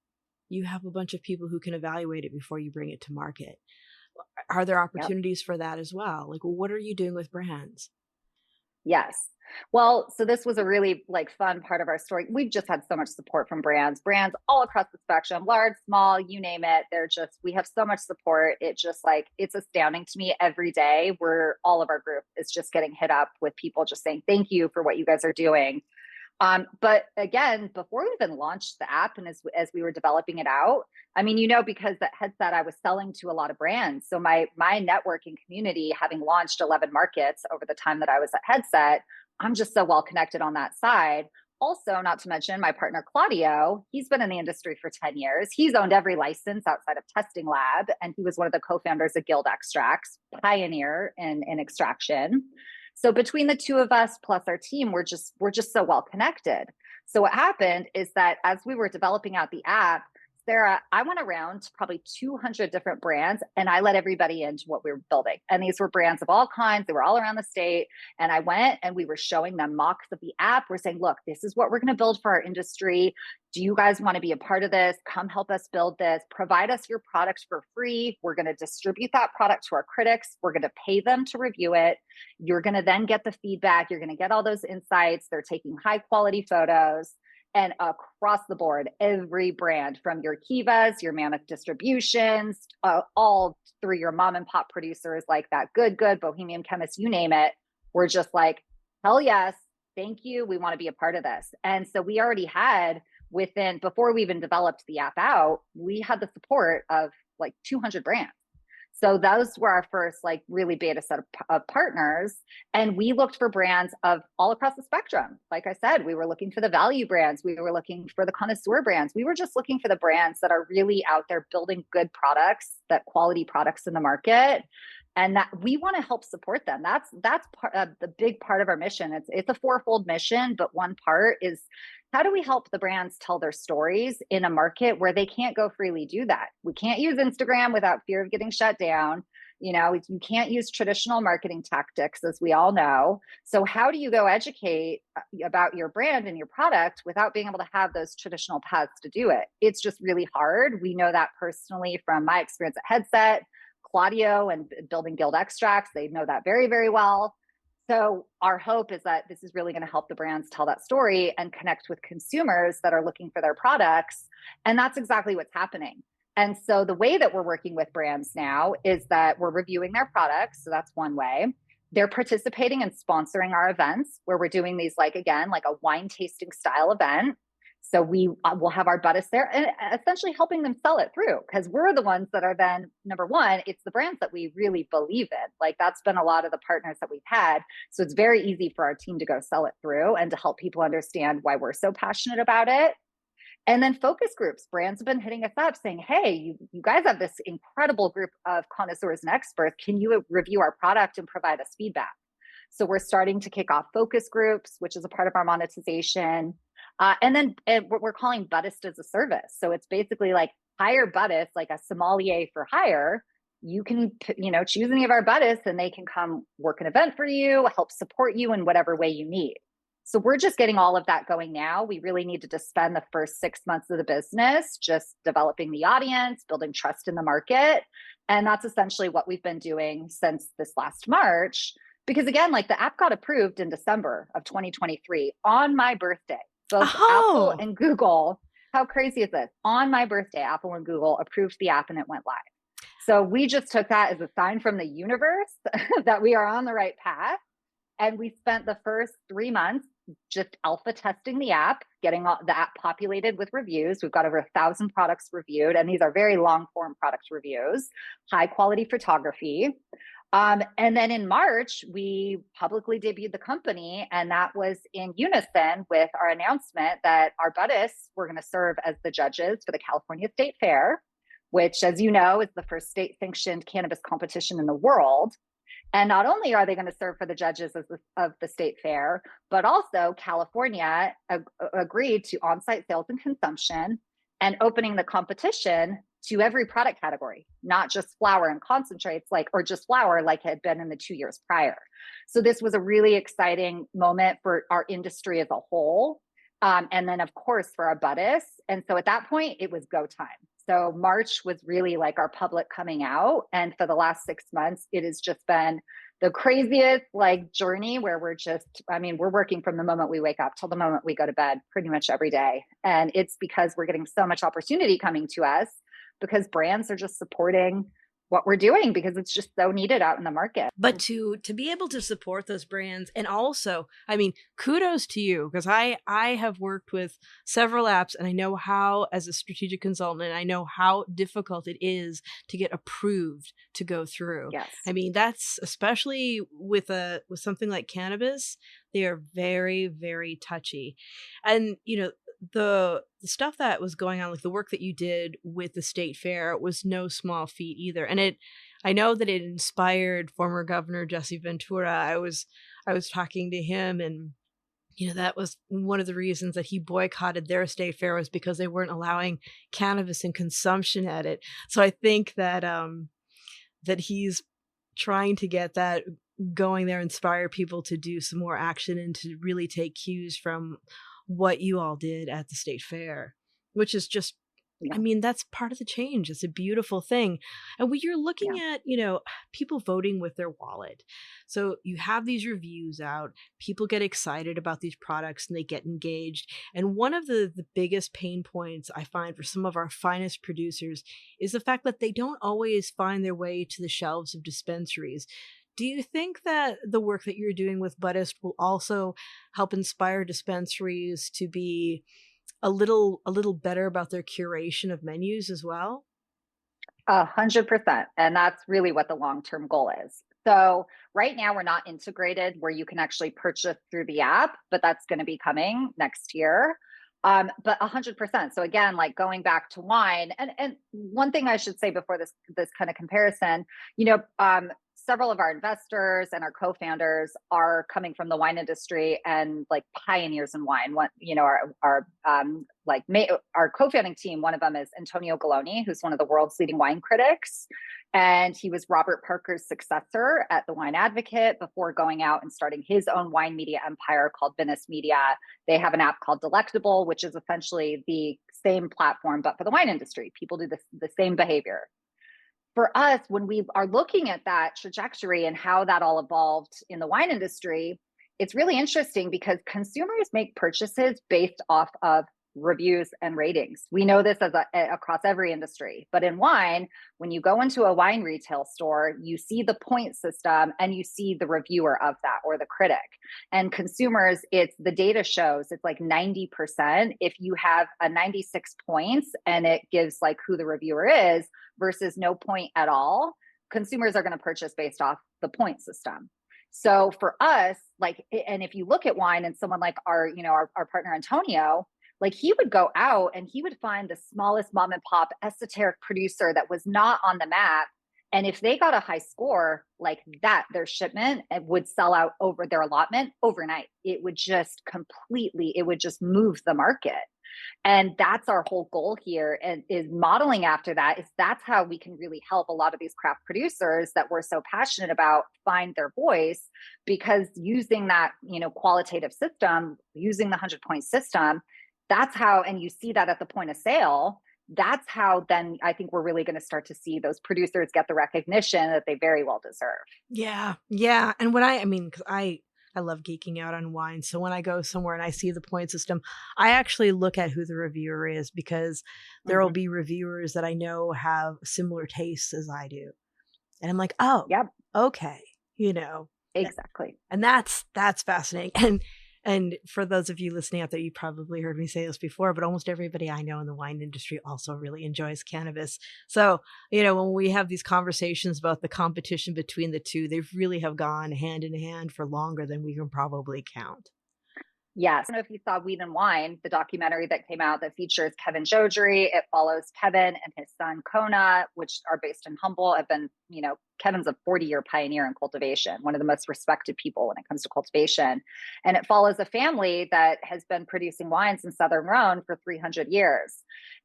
you have a bunch of people who can evaluate it before you bring it to market. Are there opportunities for that as well? Like, what are you doing with brands? Yes. Well, so this was a really fun part of our story. We've just had so much support from brands all across the spectrum, large, small, you name it. We have so much support. It's astounding to me every day where all of our group is just getting hit up with people just saying, thank you for what you guys are doing. But again, before we even launched the app and as we were developing it out, because that headset I was selling to a lot of brands. So my networking community, having launched 11 markets over the time that I was at Headset, I'm just so well connected on that side. Also, not to mention my partner, Claudio, he's been in the industry for 10 years. He's owned every license outside of Testing Lab. And he was one of the co-founders of Guild Extracts, pioneer in extraction. So between the two of us plus our team, we're just so well connected. So what happened is that as we were developing out the app, Sara, I went around to probably 200 different brands and I let everybody into what we were building. And these were brands of all kinds. They were all around the state. And I went and we were showing them mocks of the app. We're saying, look, this is what we're going to build for our industry. Do you guys want to be a part of this? Come help us build this. Provide us your product for free. We're going to distribute that product to our critics. We're going to pay them to review it. You're going to then get the feedback. You're going to get all those insights. They're taking high quality photos. And across the board, every brand from your Kivas, your Mammoth Distributions, all through your mom and pop producers like that Good, Bohemian Chemist, you name it. We're just like, hell yes, thank you. We want to be a part of this. And so we already had before we even developed the app out, we had the support of 200 brands. So those were our first really beta set of partners. And we looked for brands of all across the spectrum. Like I said, we were looking for the value brands. We were looking for the connoisseur brands. We were just looking for the brands that are really out there building good products, that quality products in the market. And that we want to help support them. That's part of the big part of our mission. It's a fourfold mission, but one part is how do we help the brands tell their stories in a market where they can't go freely do that? We can't use Instagram without fear of getting shut down. You can't use traditional marketing tactics, as we all know. So how do you go educate about your brand and your product without being able to have those traditional paths to do it? It's just really hard. We know that personally from my experience at Headset, Claudio and building Guild Extracts. They know that very, very well. So our hope is that this is really going to help the brands tell that story and connect with consumers that are looking for their products. And that's exactly what's happening. And so the way that we're working with brands now is that we're reviewing their products. So that's one way. They're participating and sponsoring our events where we're doing these, like, again, like a wine tasting style event. So we will have our Buddhists there and essentially helping them sell it through, because we're the ones that are then, number one, it's the brands that we really believe in. Like, that's been a lot of the partners that we've had. So it's very easy for our team to go sell it through and to help people understand why we're so passionate about it. And then focus groups. Brands have been hitting us up saying, hey, you guys have this incredible group of connoisseurs and experts. Can you review our product and provide us feedback? So we're starting to kick off focus groups, which is a part of our monetization. And then what we're calling Buddist as a service. So it's basically like hire Buddhist, like a sommelier for hire. You can, choose any of our Buddhists and they can come work an event for you, help support you in whatever way you need. So we're just getting all of that going now. We really needed to spend the first 6 months of the business just developing the audience, building trust in the market. And that's essentially what we've been doing since this last March. Because again, like, the app got approved in December of 2023 on my birthday. Both Apple and Google, how crazy is this? On my birthday, Apple and Google approved the app and it went live. So we just took that as a sign from the universe that we are on the right path. And we spent the first 3 months just alpha testing the app, getting the app populated with reviews. We've got over 1,000 products reviewed, and these are very long form product reviews, high quality photography. And then in March, we publicly debuted the company, and that was in unison with our announcement that our Buddhists were going to serve as the judges for the California State Fair, which, as you know, is the first state-sanctioned cannabis competition in the world. And not only are they going to serve for the judges of the state fair, but also California agreed to on-site sales and consumption and opening the competition to every product category, not just flower and concentrates, or just flower like had been in the 2 years prior. So this was a really exciting moment for our industry as a whole. And then, of course, for our Buddhists. And so at that point, it was go time. So March was really like our public coming out. And for the last 6 months, it has just been the craziest journey where we're working from the moment we wake up till the moment we go to bed pretty much every day. And it's because we're getting so much opportunity coming to us because brands are just supporting what we're doing because it's just so needed out in the market. But to be able to support those brands, and also, kudos to you, because I have worked with several apps and I know how, as a strategic consultant, I know how difficult it is to get approved to go through. Yes. That's especially with something like cannabis, they are very, very touchy. And, the stuff that was going on, like the work that you did with the state fair, was no small feat either. And I know that it inspired former Governor Jesse Ventura. I was talking to him, and that was one of the reasons that he boycotted their state fair, was because they weren't allowing cannabis and consumption at it. So I think that that he's trying to get that going there, inspire people to do some more action and to really take cues from what you all did at the state fair, which is just, that's part of the change. It's a beautiful thing. And when you're looking at, people voting with their wallet. So you have these reviews out, people get excited about these products and they get engaged. And one of the biggest pain points I find for some of our finest producers is the fact that they don't always find their way to the shelves of dispensaries. Do you think that the work that you're doing with Buddist will also help inspire dispensaries to be a little better about their curation of menus as well? 100%. And that's really what the long-term goal is. So right now we're not integrated where you can actually purchase through the app, but that's going to be coming next year. But 100%. So again, going back to wine, and one thing I should say before this kind of comparison, several of our investors and our co-founders are coming from the wine industry and pioneers in wine. Our co-founding team, one of them is Antonio Galloni, who's one of the world's leading wine critics. And he was Robert Parker's successor at The Wine Advocate before going out and starting his own wine media empire called Venice Media. They have an app called Delectable, which is essentially the same platform, but for the wine industry. People do the same behavior. for us, when we are looking at that trajectory and how that all evolved in the wine industry, it's really interesting because consumers make purchases based off of reviews and ratings. We know this across every industry, but in wine, when you go into a wine retail store, you see the point system and you see the reviewer of that or the critic. And consumers, it's the data shows it's like 90%. If you have a 96 points and it gives like who the reviewer is versus no point at all, consumers are going to purchase based off the point system. So for us, like, and if you look at wine and someone like our partner Antonio, like he would go out and he would find the smallest mom and pop esoteric producer that was not on the map. And if they got a high score like that, their shipment would sell out over their allotment overnight. It would just move the market. And that's our whole goal here, and is modeling after that. Is that's how we can really help a lot of these craft producers that we're so passionate about find their voice, because using that, qualitative system, using the 100-point system, that's how, and you see that at the point of sale, that's how then I think we're really going to start to see those producers get the recognition that they very well deserve. Yeah. Yeah. And when because I love geeking out on wine. So when I go somewhere and I see the point system, I actually look at who the reviewer is, because there will be reviewers that I know have similar tastes as I do. And I'm like, oh, yep, okay. Exactly. And that's fascinating. And for those of you listening out there, you probably heard me say this before, but almost everybody I know in the wine industry also really enjoys cannabis. So, when we have these conversations about the competition between the two, they really have gone hand in hand for longer than we can probably count. Yes. I don't know if you saw Weed and Wine, the documentary that came out that features Kevin Jodrey. It follows Kevin and his son, Kona, which are based in Humboldt. Kevin's a 40-year pioneer in cultivation, one of the most respected people when it comes to cultivation. And it follows a family that has been producing wines in Southern Rhone for 300 years.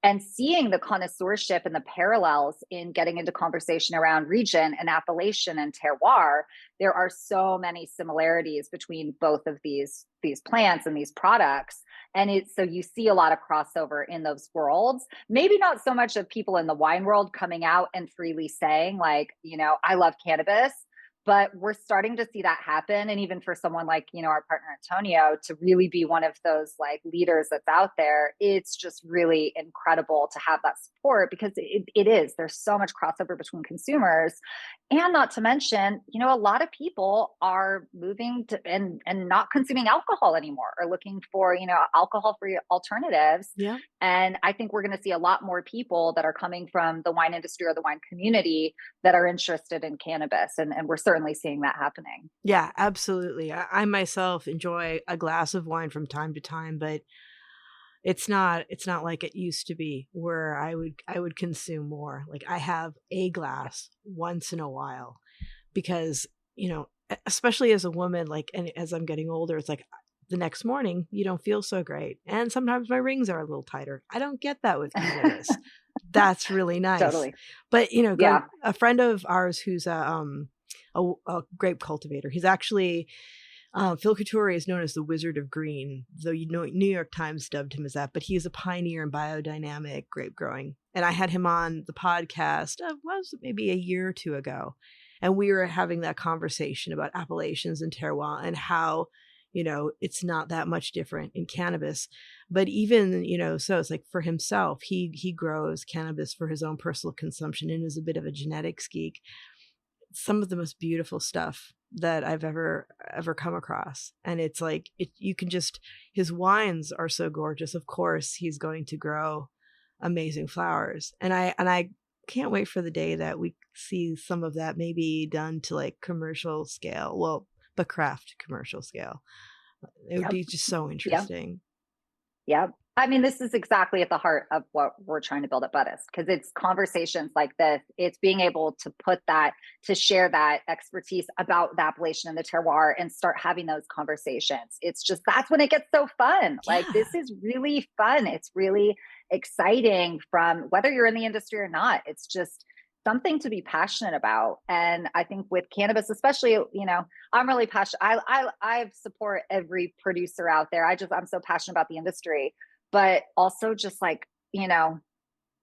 And seeing the connoisseurship and the parallels in getting into conversation around region and appellation and terroir, there are so many similarities between both of these plants and these products. And so you see a lot of crossover in those worlds, maybe not so much of people in the wine world coming out and freely saying like, I love cannabis, but we're starting to see that happen. And even for someone like, our partner Antonio to really be one of those like leaders that's out there, it's just really incredible to have that support, because there's so much crossover between consumers. And not to mention, a lot of people are moving to and not consuming alcohol anymore, or looking for, alcohol-free alternatives. Yeah. And I think we're going to see a lot more people that are coming from the wine industry or the wine community that are interested in cannabis. And we're certainly seeing that happening. Yeah, absolutely. I myself enjoy a glass of wine from time to time, but it's not like it used to be where I would consume more. Like I have a glass once in a while, because, especially as a woman, like, and as I'm getting older, it's like the next morning you don't feel so great. And sometimes my rings are a little tighter. I don't get that with cannabis. That's really nice. Totally. But, a friend of ours who's a grape cultivator, he's actually, Phil Couturier is known as the Wizard of Green, though New York Times dubbed him as that, but he is a pioneer in biodynamic grape growing. And I had him on the podcast, was maybe a year or two ago. And we were having that conversation about appellations and terroir and how, it's not that much different in cannabis. But even, so it's like for himself, he grows cannabis for his own personal consumption and is a bit of a genetics geek. Some of the most beautiful stuff that I've ever come across. And it's like, you can just, his wines are so gorgeous. Of course, he's going to grow amazing flowers. And I can't wait for the day that we see some of that maybe done to like commercial scale. Well, but craft commercial scale. It would be just so interesting. Yep. I mean, this is exactly at the heart of what we're trying to build at Buddist, because it's conversations like this. It's being able to to share that expertise about the appellation and the terroir and start having those conversations. It's just, that's when it gets so fun. Yeah. Like, this is really fun. It's really exciting, from whether you're in the industry or not. It's just something to be passionate about. And I think with cannabis, especially, I'm really passionate. I support every producer out there. I'm so passionate about the industry, but also just like,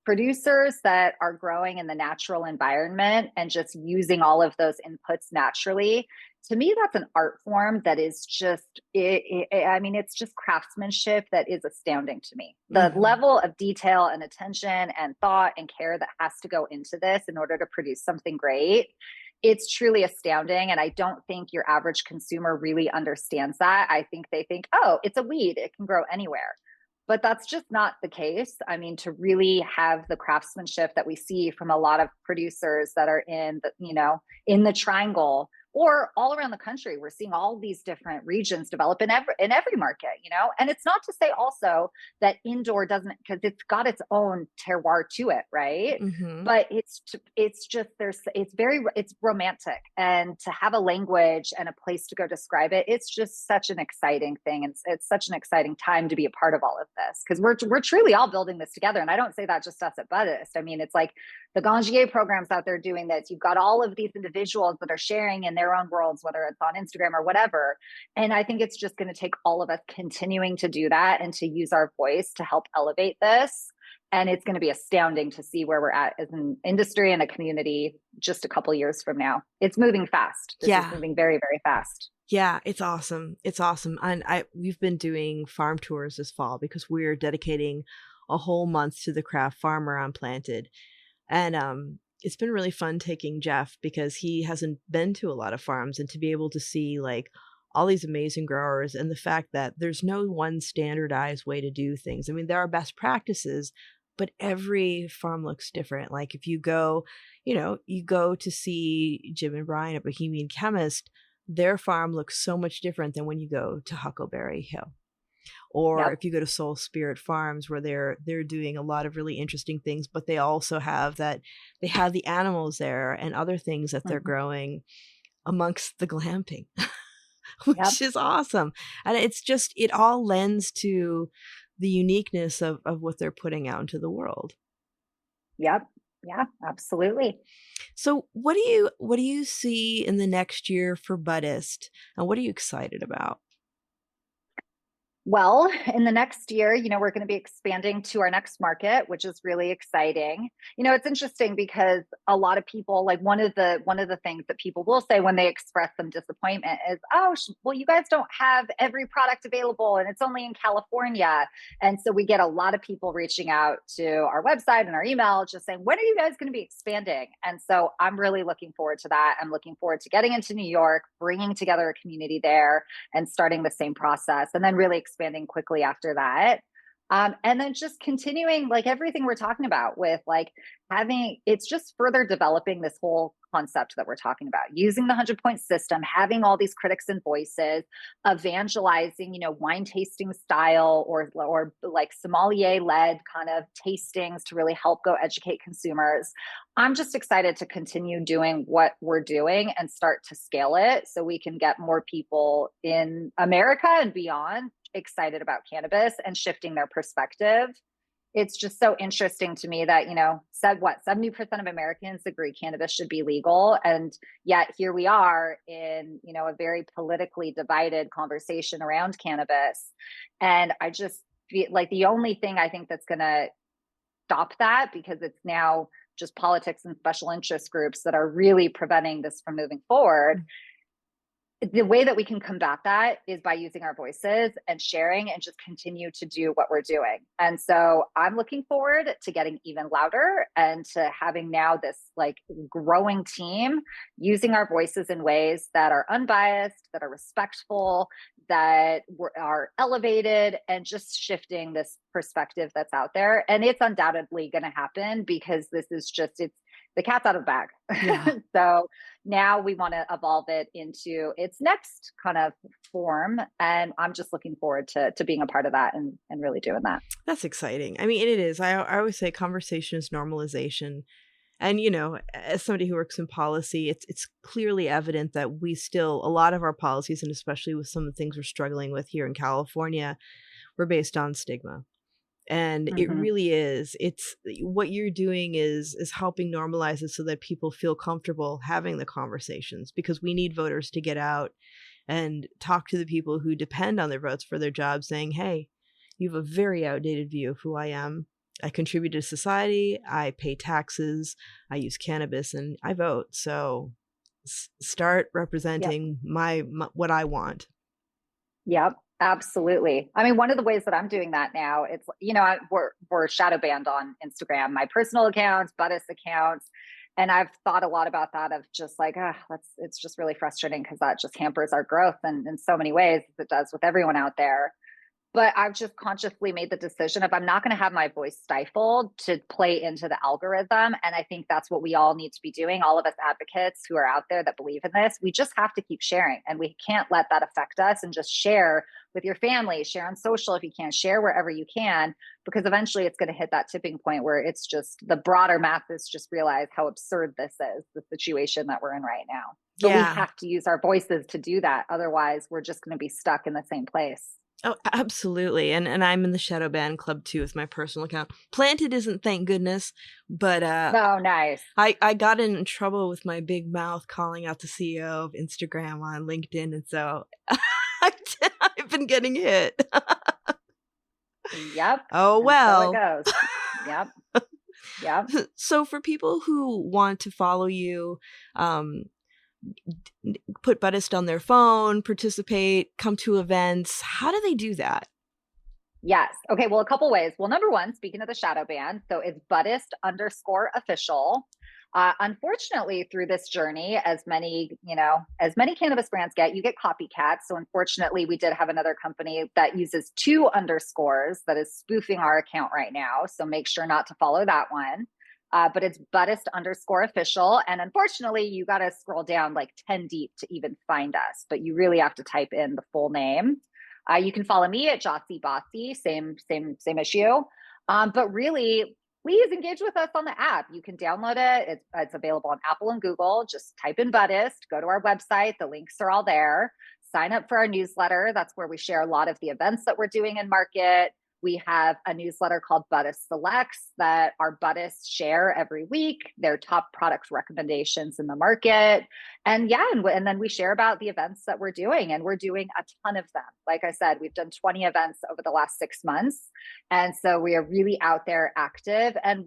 producers that are growing in the natural environment and just using all of those inputs naturally, to me, that's an art form that is just, I mean, it's just craftsmanship that is astounding to me. The level of detail and attention and thought and care that has to go into this in order to produce something great, it's truly astounding. And I don't think your average consumer really understands that. I think they think, oh, it's a weed, it can grow anywhere. But that's just not the case. I mean, to really have the craftsmanship that we see from a lot of producers that are in the, in the triangle or all around the country, we're seeing all these different regions develop in every market, and it's not to say also that indoor doesn't, because it's got its own terroir to it, right? But it's just, it's romantic, and to have a language and a place to go describe it, it's just such an exciting thing. And it's such an exciting time to be a part of all of this, because we're truly all building this together. And I don't say that just us at Buddist. I mean, it's like the Gangier programs out there doing this. You've got all of these individuals that are sharing in their own worlds, whether it's on Instagram or whatever. And I think it's just going to take all of us continuing to do that and to use our voice to help elevate this. And it's going to be astounding to see where we're at as an industry and a community just a couple of years from now. It's moving fast. This is moving very, very fast. Yeah, it's awesome. It's awesome. And we've been doing farm tours this fall because we're dedicating a whole month to the craft farmer on Planted. And it's been really fun taking Jeff because he hasn't been to a lot of farms, and to be able to see like all these amazing growers and the fact that there's no one standardized way to do things. I mean, there are best practices, but every farm looks different. Like if you go, you go to see Jim and Brian at Bohemian Chemist, their farm looks so much different than when you go to Huckleberry Hill. Or if you go to Soul Spirit Farms, where they're doing a lot of really interesting things, but they also have they have the animals there and other things that they're growing amongst the glamping, which is awesome. And it's just, it all lends to the uniqueness of what they're putting out into the world. Yep. Yeah, absolutely. So what do you see in the next year for Buddist, and what are you excited about? Well, in the next year, we're going to be expanding to our next market, which is really exciting. It's interesting because a lot of people, like one of the things that people will say when they express some disappointment is, oh, well, you guys don't have every product available and it's only in California. And so we get a lot of people reaching out to our website and our email just saying, when are you guys going to be expanding? And so I'm really looking forward to that. I'm looking forward to getting into New York, bringing together a community there and starting the same process, and then really expanding quickly after that. And then just continuing like everything we're talking about with like it's just further developing this whole concept that we're talking about, using the 100-point system, having all these critics and voices, evangelizing, wine tasting style or like sommelier led kind of tastings to really help go educate consumers. I'm just excited to continue doing what we're doing and start to scale it so we can get more people in America and beyond excited about cannabis and shifting their perspective. It's just so interesting to me that, 70% of Americans agree cannabis should be legal. And yet here we are in, a very politically divided conversation around cannabis. And I just feel like the only thing I think that's going to stop that, because it's now just politics and special interest groups that are really preventing this from moving forward. The way that we can combat that is by using our voices and sharing and just continue to do what we're doing. And so I'm looking forward to getting even louder and to having now this like growing team using our voices in ways that are unbiased, that are respectful, that are elevated, and just shifting this perspective that's out there. And it's undoubtedly going to happen because this is just, the cat's out of the bag. Yeah. So now we want to evolve it into its next kind of form. And I'm just looking forward to being a part of that and really doing that. That's exciting. I mean, it is. I always say conversation is normalization. And, as somebody who works in policy, it's clearly evident that a lot of our policies, and especially with some of the things we're struggling with here in California, were based on stigma. And it really is. It's what you're doing is helping normalize it so that people feel comfortable having the conversations, because we need voters to get out and talk to the people who depend on their votes for their jobs, saying, hey, you have a very outdated view of who I am. I contribute to society, I pay taxes, I use cannabis, and I vote. So start representing my what I want. Yep, absolutely. I mean, one of the ways that I'm doing that now, it's, we're shadow banned on Instagram, my personal accounts, Buddist accounts. And I've thought a lot about that, of just like, it's just really frustrating because that just hampers our growth in so many ways, as it does with everyone out there. But I've just consciously made the decision of, I'm not going to have my voice stifled to play into the algorithm. And I think that's what we all need to be doing. All of us advocates who are out there that believe in this, we just have to keep sharing, and we can't let that affect us, and just share with your family, share on social if you can, share wherever you can, because eventually it's going to hit that tipping point where it's just the broader masses just realize how absurd this is, the situation that we're in right now. But we have to use our voices to do that. Otherwise, we're just going to be stuck in the same place. Oh, absolutely. And I'm in the shadow ban club too with my personal account. Planted isn't, thank goodness, but oh, nice. I got in trouble with my big mouth calling out the CEO of Instagram on LinkedIn, and so I've been getting hit. Yep. Oh, well. So it goes. Yep. Yep. So for people who want to follow you, put Buddist on their phone, participate, come to events, how do they do that? Yes. Okay. Well, a couple ways. Well, number one, speaking of the shadow ban, so it's Buddist_official. Unfortunately, through this journey, as many cannabis brands get, you get copycats. So unfortunately, we did have another company that uses 2 underscores that is spoofing our account right now. So make sure not to follow that one. But it's Buddist_official. And unfortunately, you got to scroll down like 10 deep to even find us, but you really have to type in the full name. You can follow me at Jossie Bossy, same issue. But really, please engage with us on the app. You can download it. It's available on Apple and Google. Just type in Buddist, go to our website. The links are all there. Sign up for our newsletter. That's where we share a lot of the events that we're doing in market. We have a newsletter called Buddist Selects that our Buddists share every week, their top product recommendations in the market. And then we share about the events that we're doing, and we're doing a ton of them. Like I said, we've done 20 events over the last 6 months. And so we are really out there active, and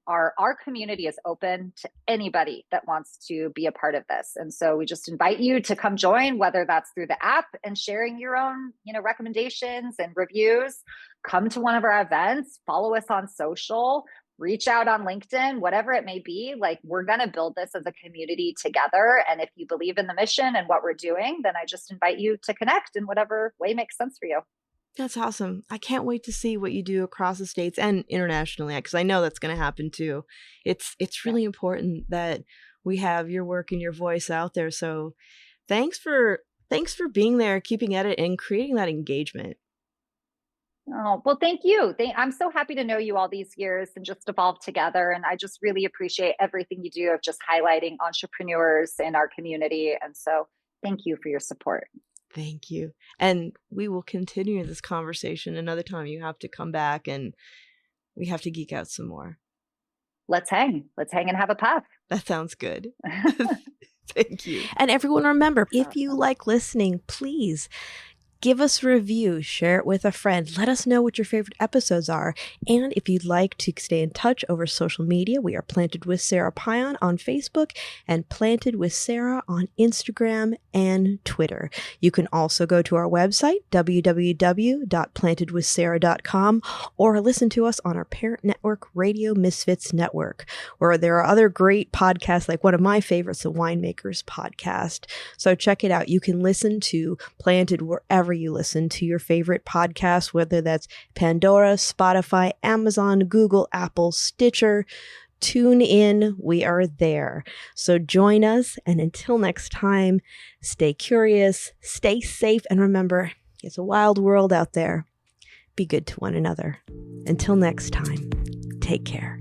our community is open to anybody that wants to be a part of this. And so we just invite you to come join, whether that's through the app and sharing your own, recommendations and reviews. Come to one of our events, follow us on social, reach out on LinkedIn, whatever it may be. Like, we're going to build this as a community together. And if you believe in the mission and what we're doing, then I just invite you to connect in whatever way makes sense for you. That's awesome. I can't wait to see what you do across the states and internationally, because I know that's going to happen too. It's really important that we have your work and your voice out there. So thanks for being there, keeping at it, and creating that engagement. Oh, well, thank you. I'm so happy to know you all these years and just evolve together. And I just really appreciate everything you do of just highlighting entrepreneurs in our community. And so thank you for your support. Thank you. And we will continue this conversation another time. You have to come back and we have to geek out some more. Let's hang and have a puff. That sounds good. Thank you. And everyone, remember, if you like listening, please give us a review, share it with a friend. Let us know what your favorite episodes are. And if you'd like to stay in touch over social media, we are Planted with Sara Pion on Facebook and Planted with Sara on Instagram and Twitter. You can also go to our website, www.plantedwithsara.com, or listen to us on our parent network, Radio Misfits Network, where there are other great podcasts, like one of my favorites, the Winemakers Podcast. So check it out. You can listen to Planted wherever you listen to your favorite podcasts, whether that's Pandora, Spotify, Amazon, Google, Apple, Stitcher, TuneIn. We are there. So join us. And until next time, stay curious, stay safe, and remember, it's a wild world out there. Be good to one another. Until next time, take care.